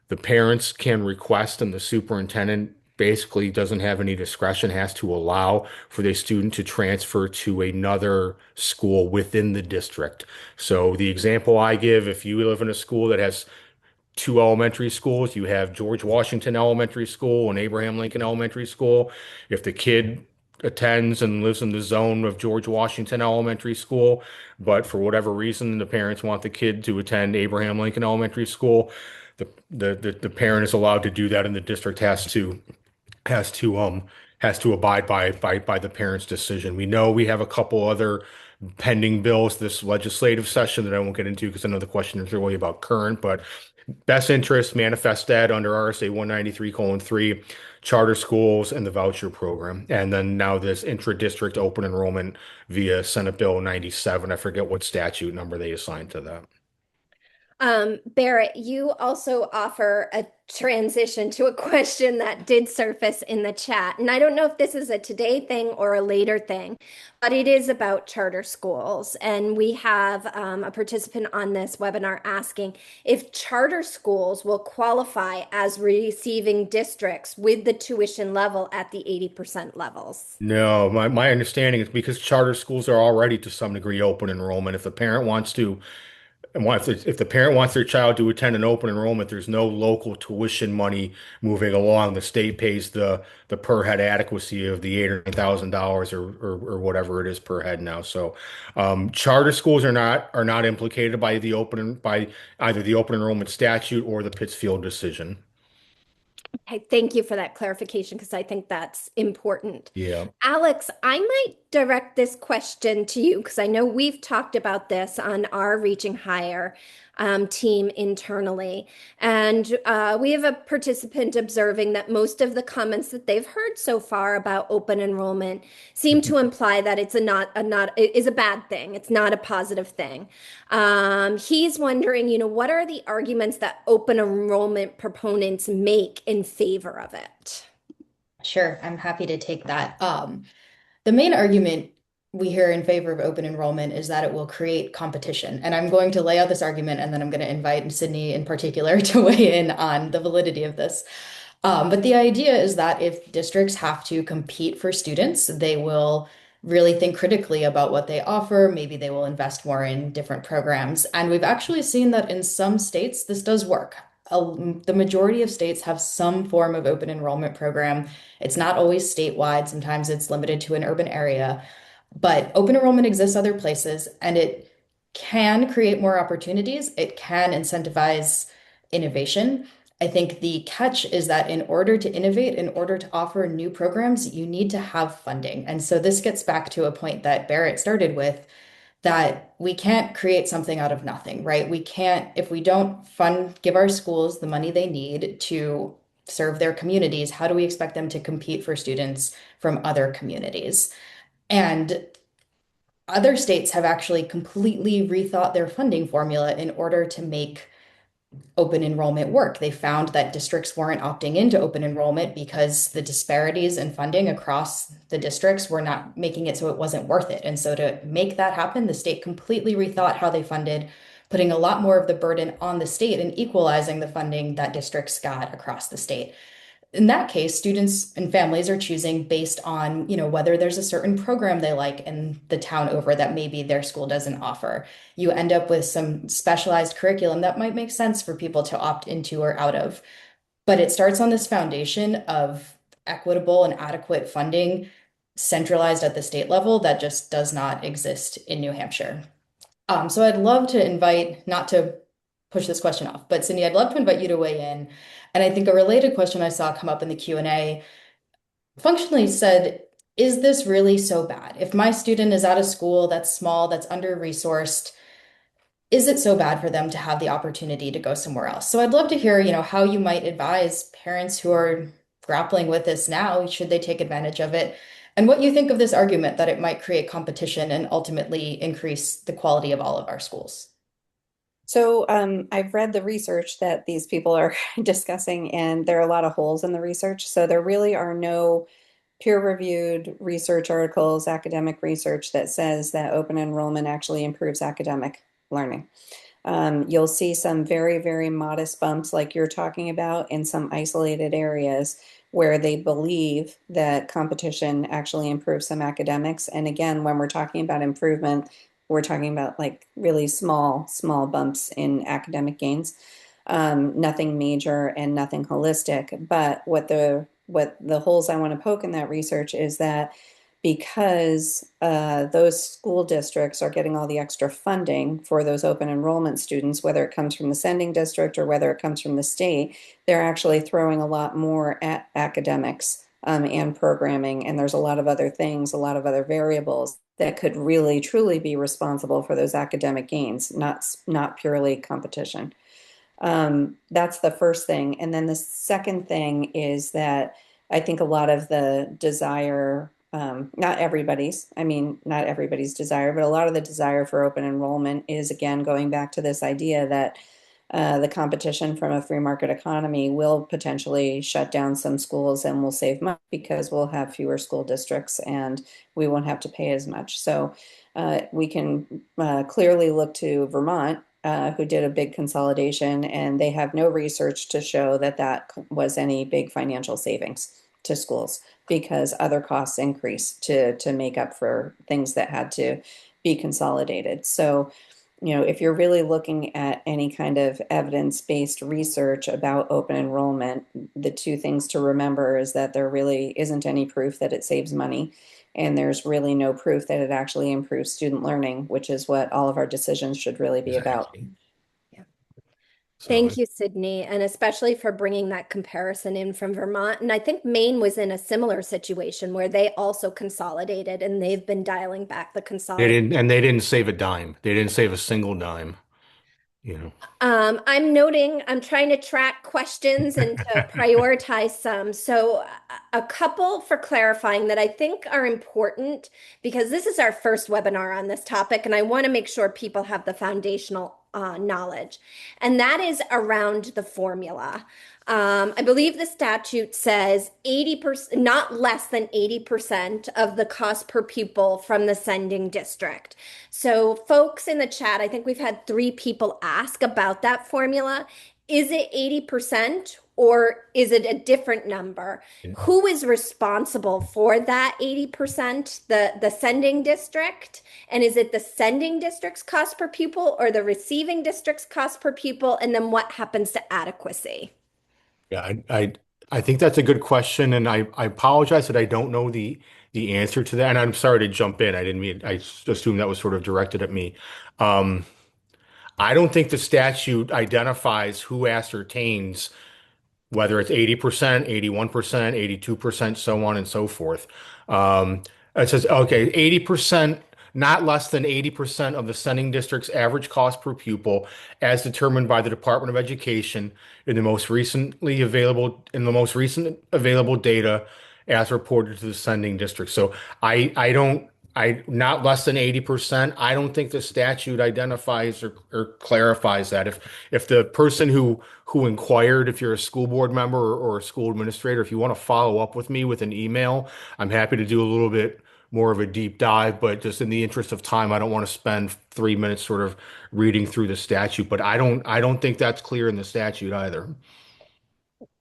the parents can request, and the superintendent basically doesn't have any discretion, has to allow for the student to transfer to another school within the district. So the example I give, if you live in a school that has two elementary schools. You have George Washington Elementary School and Abraham Lincoln Elementary School. If the kid attends and lives in the zone of George Washington Elementary School, but for whatever reason the parents want the kid to attend Abraham Lincoln Elementary School, the parent is allowed to do that, and the district has to has to abide by the parent's decision. We know we have a couple other pending bills this legislative session that I won't get into because I know the question is really about current, but best interest manifest ed under RSA 193:3, charter schools, and the voucher program. And then now this intra-district open enrollment via Senate Bill 97. I forget what statute number they assigned to that. Barrett, you also offer a transition to a question that did surface in the chat. And I don't know if this is a today thing or a later thing, but it is about charter schools. And we have a participant on this webinar asking if charter schools will qualify as receiving districts with the tuition level at the 80% levels. No, my understanding is because charter schools are already to some degree open enrollment. If the parent wants to, if the parent wants their child to attend an open enrollment, there's no local tuition money moving along. The state pays the per head adequacy of the $8,000 or whatever it is per head now. So charter schools are not implicated by either the open enrollment statute or the Pittsfield decision. Okay, thank you for that clarification because I think that's important. Yeah. Alex, I might direct this question to you because I know we've talked about this on our Reaching Higher team internally. And we have a participant observing that most of the comments that they've heard so far about open enrollment seem to imply that it's it is a bad thing. It's not a positive thing. He's wondering, what are the arguments that open enrollment proponents make in favor of it? Sure, I'm happy to take that. The main argument we hear in favor of open enrollment is that it will create competition. And I'm going to lay out this argument and then I'm going to invite Sydney in particular to weigh in on the validity of this. But the idea is that if districts have to compete for students, they will really think critically about what they offer. Maybe they will invest more in different programs. And we've actually seen that in some states, this does work. The majority of states have some form of open enrollment program. It's not always statewide. Sometimes it's limited to an urban area. But open enrollment exists other places, and it can create more opportunities. It can incentivize innovation. I think the catch is that in order to innovate, in order to offer new programs, you need to have funding. And so this gets back to a point that Barrett started with, that we can't create something out of nothing, right? We can't, if we don't give our schools the money they need to serve their communities, how do we expect them to compete for students from other communities? And other states have actually completely rethought their funding formula in order to make open enrollment work. They found that districts weren't opting into open enrollment because the disparities in funding across the districts were not making it so it wasn't worth it. And so to make that happen, the state completely rethought how they funded, putting a lot more of the burden on the state and equalizing the funding that districts got across the state. In that case, students and families are choosing based on, whether there's a certain program they like in the town over that maybe their school doesn't offer. You end up with some specialized curriculum that might make sense for people to opt into or out of. But it starts on this foundation of equitable and adequate funding centralized at the state level that just does not exist in New Hampshire. So I'd love to invite, not to push this question off, but Cindy, I'd love to invite you to weigh in. And I think a related question I saw come up in the Q&A functionally said, is this really so bad? If my student is at a school that's small, that's under-resourced, is it so bad for them to have the opportunity to go somewhere else? So I'd love to hear, how you might advise parents who are grappling with this now, should they take advantage of it? And what you think of this argument that it might create competition and ultimately increase the quality of all of our schools. So I've read the research that these people are discussing, and there are a lot of holes in the research. So there really are no peer-reviewed research articles, academic research that says that open enrollment actually improves academic learning. You'll see some very, very modest bumps like you're talking about in some isolated areas where they believe that competition actually improves some academics. And again, when we're talking about improvement, we're talking about like really small bumps in academic gains, nothing major and nothing holistic. But what the holes I want to poke in that research is that because those school districts are getting all the extra funding for those open enrollment students, whether it comes from the sending district or whether it comes from the state, they're actually throwing a lot more at academics and programming. And there's a lot of other things, a lot of other variables that could really truly be responsible for those academic gains, not purely competition. That's the first thing. And then the second thing is that I think a lot of the desire, not everybody's desire, but a lot of the desire for open enrollment is, again, going back to this idea that the competition from a free market economy will potentially shut down some schools, and we'll save money because we'll have fewer school districts and we won't have to pay as much. So we can clearly look to Vermont, who did a big consolidation, and they have no research to show that that was any big financial savings to schools because other costs increase to make up for things that had to be consolidated. So, if you're really looking at any kind of evidence-based research about open enrollment, the two things to remember is that there really isn't any proof that it saves money, and there's really no proof that it actually improves student learning, which is what all of our decisions should really be about. Exactly. Yeah. So Thank you, Sydney, and especially for bringing that comparison in from Vermont. And I think Maine was in a similar situation where they also consolidated and they've been dialing back the consolidation. they didn't save a dime. They didn't save a single dime, you know. I'm noting, I'm trying to track questions and to prioritize some. So, a couple for clarifying that I think are important because this is our first webinar on this topic, and I want to make sure people have the foundational knowledge. And that is around the formula. I believe the statute says 80%, not less than 80% of the cost per pupil from the sending district. So, folks in the chat, I think we've had 3 people ask about that formula. Is it 80% or is it a different number? Who is responsible for that 80%? The sending district? And is it the sending district's cost per pupil or the receiving district's cost per pupil? And then what happens to adequacy? Yeah, I think that's a good question, and I apologize that I don't know the answer to that, and I'm sorry to jump in. I didn't mean I assumed that was sort of directed at me. Um, I don't think the statute identifies who ascertains whether it's 80%, 81%, 82%, so on and so forth. Um, it says, okay, 80%, not less than 80% of the sending district's average cost per pupil as determined by the Department of Education in the most recent available data as reported to the sending district. So I don't not less than 80%. I don't think the statute identifies or clarifies that. If the person who inquired, if you're a school board member or a school administrator, if you want to follow up with me with an email, I'm happy to do a little bit more of a deep dive, but just in the interest of time, I don't want to spend 3 minutes sort of reading through the statute, but I don't think that's clear in the statute either.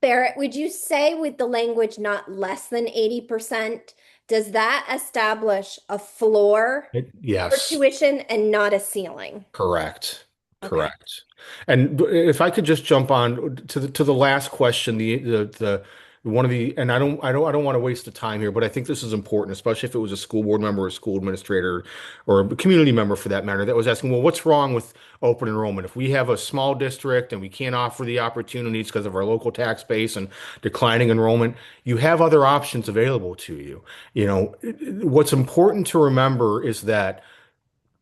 Barrett, would you say with the language not less than 80%, does that establish a floor for Yes. tuition and not a ceiling? Correct. Okay. Correct. And if I could just jump on to the last question, the one of the and I don't want to waste the time here, but I think this is important, especially if it was a school board member or a school administrator or a community member for that matter that was asking, well, what's wrong with open enrollment? If we have a small district and we can't offer the opportunities because of our local tax base and declining enrollment, you have other options available to you. You know, what's important to remember is that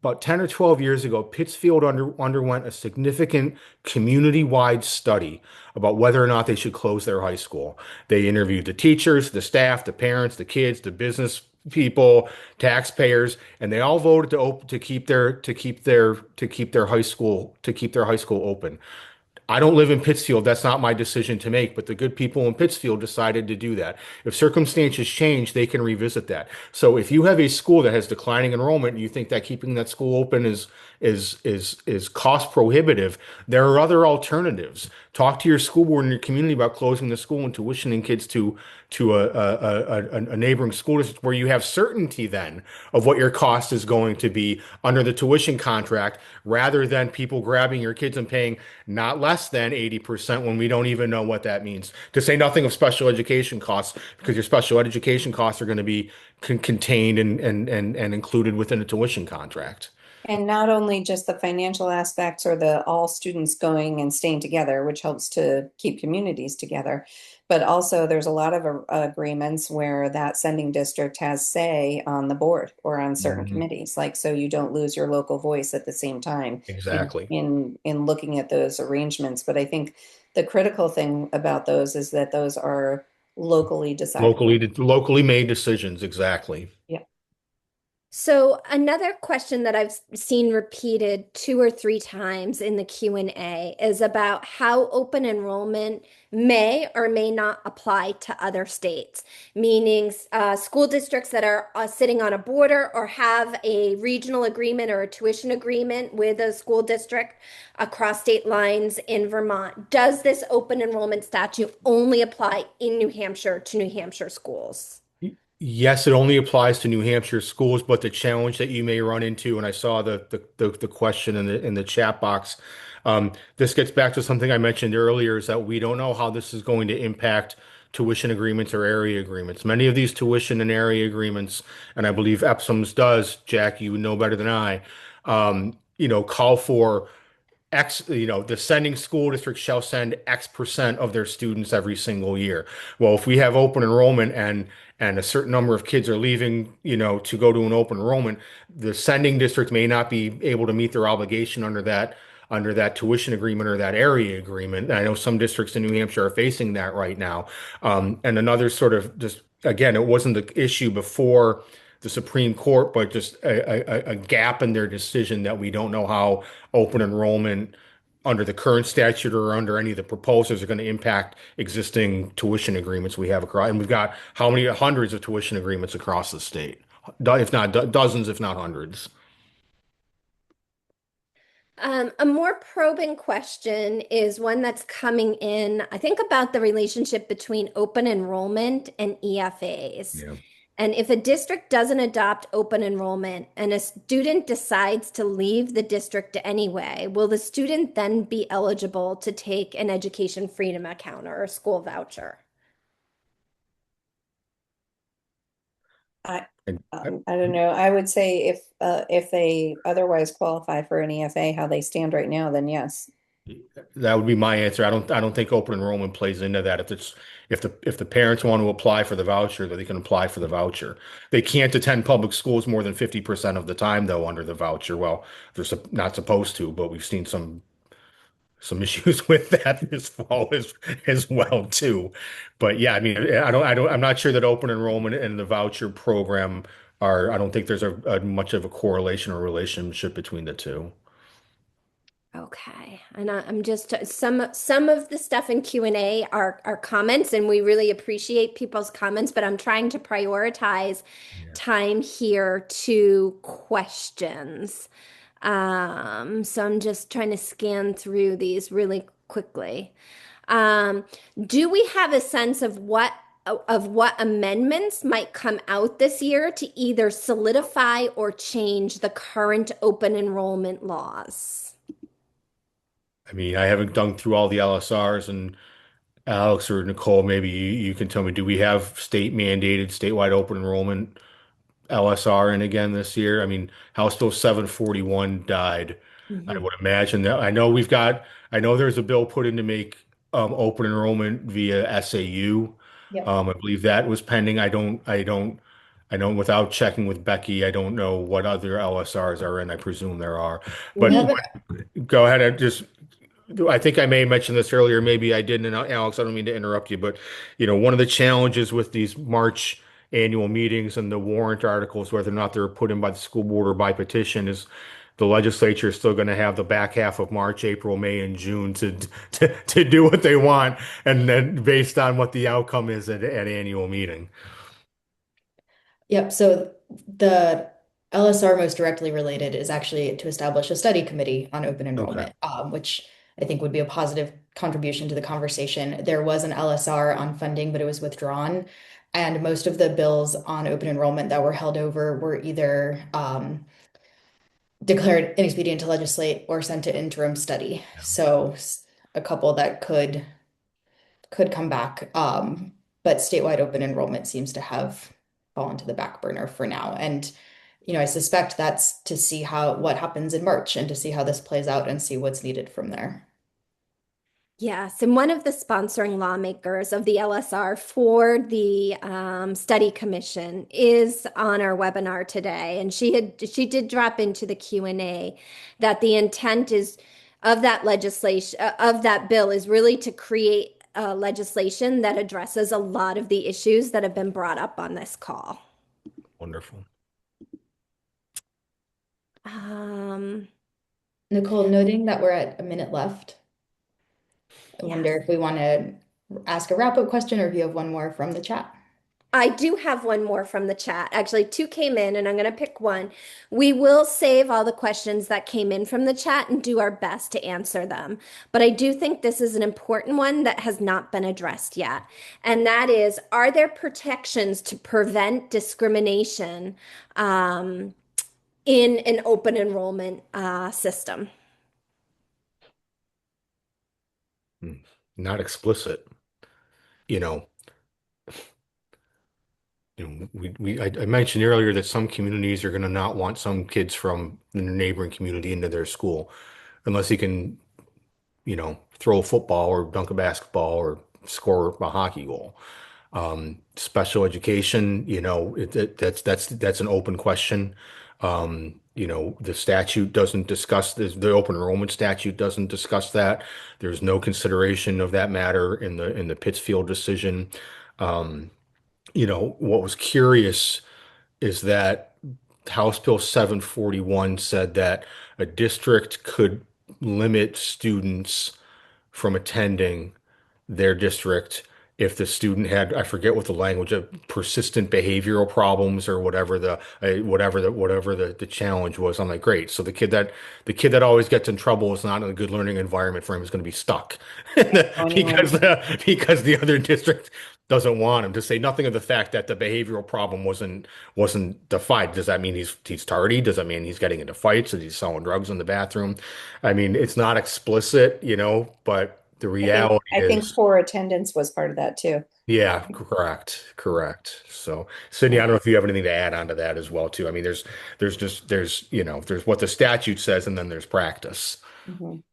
about 10 or 12 years ago, Pittsfield underwent a significant community-wide study about whether or not they should close their high school. They interviewed the teachers, the staff, the parents, the kids, the business people, taxpayers, and they all voted to keep their high school open. I don't live in Pittsfield. That's not my decision to make, but the good people in Pittsfield decided to do that. If circumstances change, they can revisit that. So if you have a school that has declining enrollment and you think that keeping that school open is cost prohibitive, there are other alternatives. Talk to your school board and your community about closing the school and tuitioning kids to a neighboring school district where you have certainty then of what your cost is going to be under the tuition contract rather than people grabbing your kids and paying not less than 80% when we don't even know what that means. To say nothing of special education costs, because your special education costs are going to be contained and included within a tuition contract. And not only just the financial aspects or the all students going and staying together, which helps to keep communities together, but also there's a lot of agreements where that sending district has say on the board or on certain Mhm. committees, like so you don't lose your local voice at the same time Exactly. in looking at those arrangements. But I think the critical thing about those is that those are locally decided. Locally made decisions, exactly. Yeah. So another question that I've seen repeated two or three times in the Q&A is about how open enrollment may or may not apply to other states, meaning school districts that are sitting on a border or have a regional agreement or a tuition agreement with a school district across state lines in Vermont. Does this open enrollment statute only apply in New Hampshire to New Hampshire schools? Yes, it only applies to New Hampshire schools, but the challenge that you may run into, and I saw the question in the chat box, this gets back to something I mentioned earlier, is that we don't know how this is going to impact tuition agreements or area agreements. Many of these tuition and area agreements, and I believe Epsom's does, Jack, you would know better than I, call for X, the sending school district shall send X% of their students every single year. Well, if we have open enrollment and a certain number of kids are leaving, to go to an open enrollment, the sending district may not be able to meet their obligation under that tuition agreement or that area agreement. And I know some districts in New Hampshire are facing that right now. And another sort of just again, it wasn't the issue before the Supreme Court, but just a gap in their decision that we don't know how open enrollment under the current statute or under any of the proposals are going to impact existing tuition agreements we have across. And we've got how many hundreds of tuition agreements across the state, if not dozens, if not hundreds. A more probing question is one that's coming in, I think, about the relationship between open enrollment and EFAs. Yeah. And if a district doesn't adopt open enrollment and a student decides to leave the district anyway, will the student then be eligible to take an education freedom account or a school voucher? I And I don't know. I would say if they otherwise qualify for an EFA, how they stand right now, then yes. that would be my answer. I don't think open enrollment plays into that. If the parents want to apply for the voucher, that they can apply for the voucher. They can't attend public schools more than 50% of the time though under the voucher. Well, not supposed to, but we've seen some issues with that this fall as well too. But yeah, I mean, I'm not sure that open enrollment and the voucher program I don't think there's a much of a correlation or relationship between the two. Okay, and I'm just some of the stuff in Q&A are comments, and we really appreciate people's comments, but I'm trying to prioritize Yeah. time here to questions. So I'm just trying to scan through these really quickly. Um, do we have a sense of what amendments might come out this year to either solidify or change the current open enrollment laws? I mean, I haven't done through all the LSRs, and Alex or Nicole, maybe you can tell me, do we have state mandated statewide open enrollment LSR in again this year? I mean, House Bill 741 died. I Mhm. would imagine that. I know there's a bill put in to make open enrollment via SAU. Yep. I believe that was pending. I don't, without checking with Becky, I don't know what other LSRs are in. I presume there are. We But haven't. go ahead and just I think I may have mentioned this earlier, maybe I didn't. And Alex, I don't mean to interrupt you, but one of the challenges with these March annual meetings and the warrant articles, whether or not they're put in by the school board or by petition, is the legislature is still going to have the back half of March, April, May, and June to do what they want, and then based on what the outcome is at annual meeting. Yep. So the LSR most directly related is actually to establish a study committee on open Okay. enrollment, which I think would be a positive contribution to the conversation. There was an LSR on funding, but it was withdrawn. And most of the bills on open enrollment that were held over were either declared inexpedient to legislate or sent to interim study. So a couple that could come back. But statewide open enrollment seems to have fallen to the back burner for now. And, I suspect that's to see what happens in March and to see how this plays out and see what's needed from there. Yes, and one of the sponsoring lawmakers of the LSR for the study commission is on our webinar today, and she did drop into the Q&A that the intent is of that legislation of that bill is really to create legislation that addresses a lot of the issues that have been brought up on this call. Wonderful. Um, Nicole, noting that we're at a minute left, I yes. wonder if we want to ask a wrap-up question or if you have one more from the chat. I do have one more from the chat. Actually, two came in, and I'm going to pick one. We will save all the questions that came in from the chat and do our best to answer them. But I do think this is an important one that has not been addressed yet. And that is, are there protections to prevent discrimination in an open enrollment system? Hmm. Not explicit. You know, I mentioned earlier that some communities are going to not want some kids from the neighboring community into their school unless he can, throw a football or dunk a basketball or score a hockey goal. Special education, that's an open question. The statute doesn't discuss this, the open enrollment statute doesn't discuss that. There's no consideration of that matter in the Pittsfield decision. What was curious is that House Bill 741 said that a district could limit students from attending their district if the student had, I forget what the language of persistent behavioral problems or whatever the challenge was. I'm like, great. So the kid that always gets in trouble is not in a good learning environment for him is going to be stuck Go anywhere. because the other district doesn't want him, to say nothing of the fact that the behavioral problem wasn't defined. Does that mean he's tardy? Does that mean he's getting into fights? Is he selling drugs in the bathroom? I mean, it's not explicit, but the I think reality I think is, poor attendance was part of that too. yeah, correct. So, Sydney, I Yeah. don't know if you have anything to add on to that as well, too. I mean, there's what the statute says, and then there's practice. Mhm.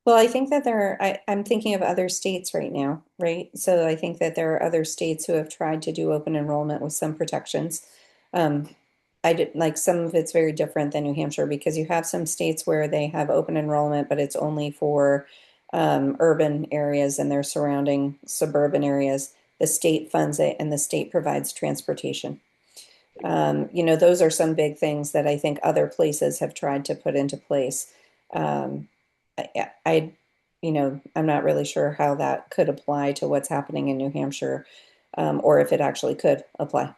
Well, I think that I'm thinking of other states right now, right? So I think that there are other states who have tried to do open enrollment with some protections. Um, I did like some of it's very different than New Hampshire because you have some states where they have open enrollment, but it's only for urban areas and their surrounding suburban areas. The state funds it and the state provides transportation. Those are some big things that I think other places have tried to put into place. Um, I, I'm not really sure how that could apply to what's happening in New Hampshire, or if it actually could apply.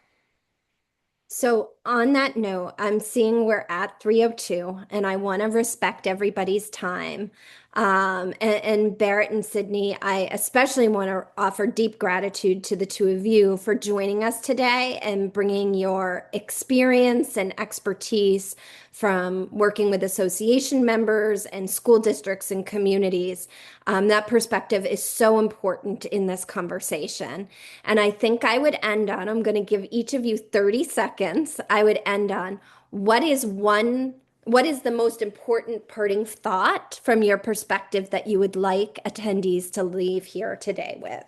So, on that note, I'm seeing we're at 3:02, and I want to respect everybody's time. And Barrett and Sydney, I especially want to offer deep gratitude to the two of you for joining us today and bringing your experience and expertise from working with association members and school districts and communities. That perspective is so important in this conversation. And I think I would end on, I'm going to give each of you 30 seconds. I would end on what is the most important parting thought from your perspective that you would like attendees to leave here today with?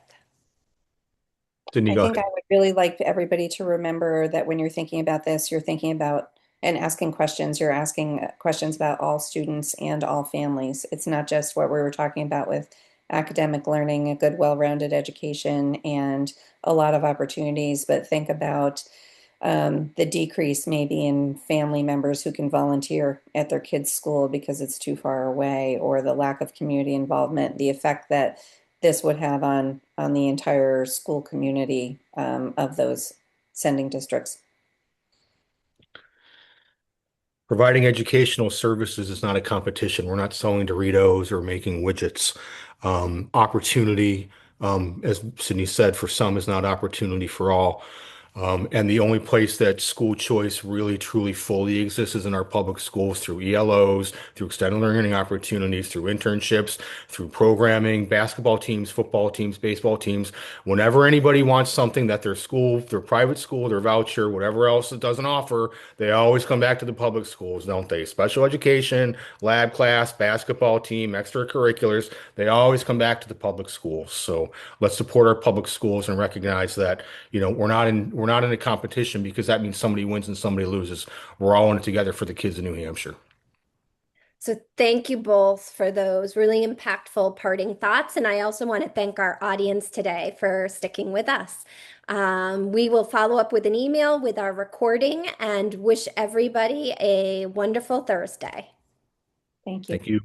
Sydney, I go think I ahead. would really like everybody to remember that when you're thinking about this, you're thinking about and asking questions, you're asking questions about all students and all families. It's not just what we were talking about with academic learning, a good, well-rounded education, and a lot of opportunities, but think about the decrease maybe in family members who can volunteer at their kids' school because it's too far away, or the lack of community involvement, the effect that this would have on the entire school community of those sending districts. Providing educational services is not a competition. We're not selling Doritos or making widgets. Opportunity, as Sydney said, for some is not opportunity for all. And the only place that school choice really truly fully exists is in our public schools through ELOs, through extended learning opportunities, through internships, through programming, basketball teams, football teams, baseball teams. Whenever anybody wants something that their school, their private school, their voucher, whatever else it doesn't offer, they always come back to the public schools, don't they? Special education, lab class, basketball team, extracurriculars, they always come back to the public schools. So let's support our public schools and recognize that, we're not in a competition because that means somebody wins and somebody loses. We're all in it together for the kids in New Hampshire. So thank you both for those really impactful parting thoughts. And I also want to thank our audience today for sticking with us. We will follow up with an email with our recording and wish everybody a wonderful Thursday. Thank you. Thank you.